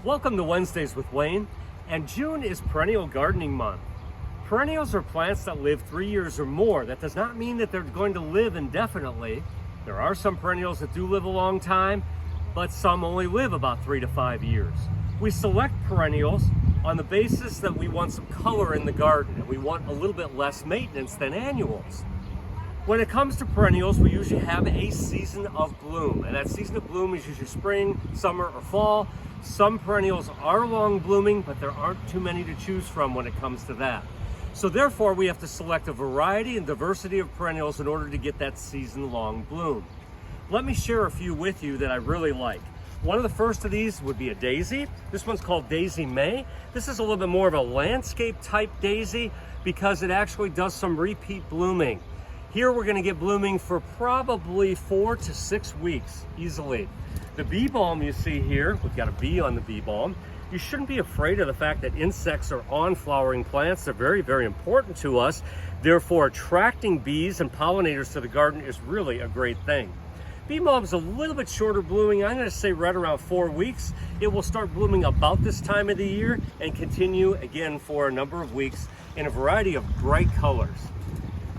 Welcome to Wednesdays with Wayne, and June is Perennial Gardening Month. Perennials are plants that live 3 years or more. That does not mean that they're going to live indefinitely. There are some perennials that do live a long time, but some only live about 3 to 5 years. We select perennials on the basis that we want some color in the garden, and we want a little bit less maintenance than annuals. When it comes to perennials, we usually have a season of bloom, and that season of bloom is usually spring, summer, or fall. Some perennials are long blooming, but there aren't too many to choose from when it comes to that. So therefore, we have to select a variety and diversity of perennials in order to get that season-long bloom. Let me share a few with you that I really like. One of the first of these would be a daisy. This one's called Daisy May. This is a little bit more of a landscape type daisy because it actually does some repeat blooming. Here we're going to get blooming for probably 4 to 6 weeks easily. The bee balm you see here, we've got a bee on the bee balm. You shouldn't be afraid of the fact that insects are on flowering plants. They're very, very important to us. Therefore, attracting bees and pollinators to the garden is really a great thing. Bee balm is a little bit shorter blooming. I'm going to say right around 4 weeks. It will start blooming about this time of the year and continue again for a number of weeks in a variety of bright colors.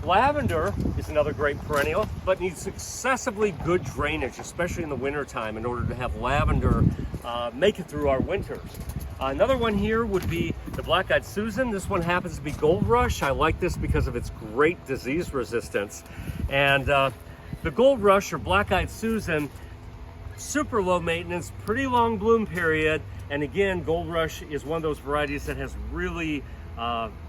Lavender is another great perennial, but needs excessively good drainage, especially in the winter time, in order to have lavender make it through our winters. Another one here would be the black-eyed Susan. This one happens to be Gold Rush. I like this because of its great disease resistance. And the Gold Rush or black-eyed Susan, super low maintenance, pretty long bloom period. And again, Gold Rush is one of those varieties that has really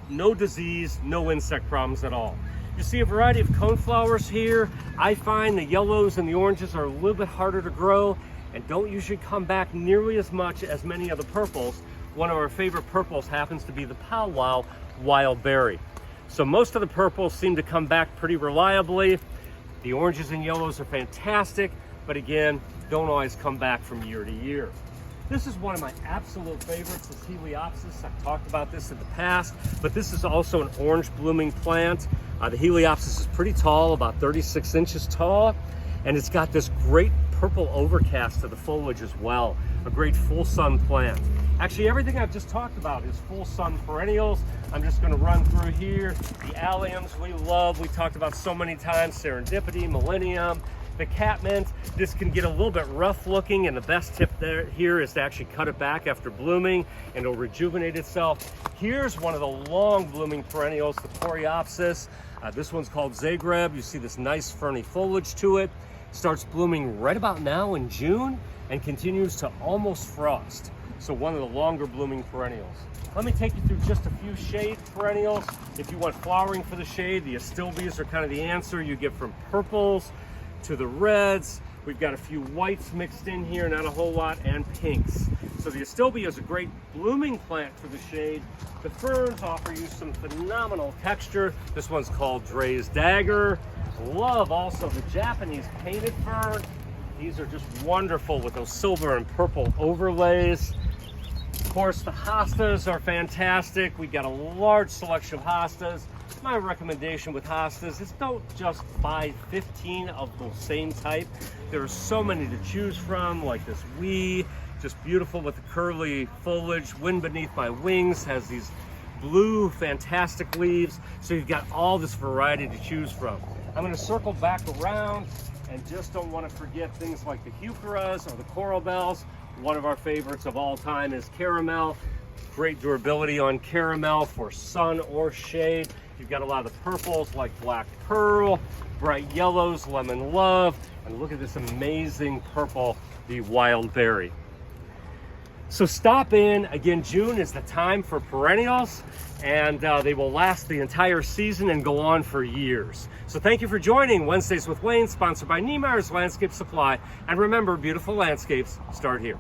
no disease, no insect problems at all. You see a variety of coneflowers here. I find the yellows and the oranges are a little bit harder to grow and don't usually come back nearly as much as many of the purples. One of our favorite purples happens to be the powwow wild berry. So most of the purples seem to come back pretty reliably. The oranges and yellows are fantastic, but again, don't always come back from year to year. This is one of my absolute favorites, this Heliopsis. I've talked about this in the past, but this is also an orange blooming plant. The Heliopsis is pretty tall, about 36 inches tall, and it's got this great purple overcast to the foliage as well. A great full sun plant. Actually, everything I've just talked about is full sun perennials. I'm just going to run through here. The Alliums we love, we talked about so many times, Serendipity, Millennium. The catmint, this can get a little bit rough looking, and the best tip here is to actually cut it back after blooming and it'll rejuvenate itself. Here's one of the long blooming perennials, the Heliopsis. This one's called Zagreb. You see this nice ferny foliage to it. Starts blooming right about now in June and continues to almost frost. So one of the longer blooming perennials. Let me take you through just a few shade perennials. If you want flowering for the shade, the astilbes are kind of the answer. You get from purples to the reds. We've got a few whites mixed in here, not a whole lot, and pinks. So the astilbe is a great blooming plant for the shade. The ferns offer you some phenomenal texture. This one's called Dre's Dagger. Love also the Japanese painted fern. These are just wonderful with those silver and purple overlays. Of course, the hostas are fantastic. We've got a large selection of hostas. My recommendation with hostas is don't just buy 15 of the same type. There are so many to choose from, like this wee, just beautiful with the curly foliage. Wind Beneath My Wings has these blue, fantastic leaves. So you've got all this variety to choose from. I'm going to circle back around and just don't want to forget things like the heucheras or the coral bells. One of our favorites of all time is caramel. Great durability on caramel for sun or shade. You've got a lot of the purples like Black Pearl, bright yellows, Lemon Love, and look at this amazing purple, the Wild Berry. So stop in. Again, June is the time for perennials, and they will last the entire season and go on for years. So thank you for joining Wednesdays with Wayne, sponsored by Niemeyer's Landscape Supply. And remember, beautiful landscapes start here.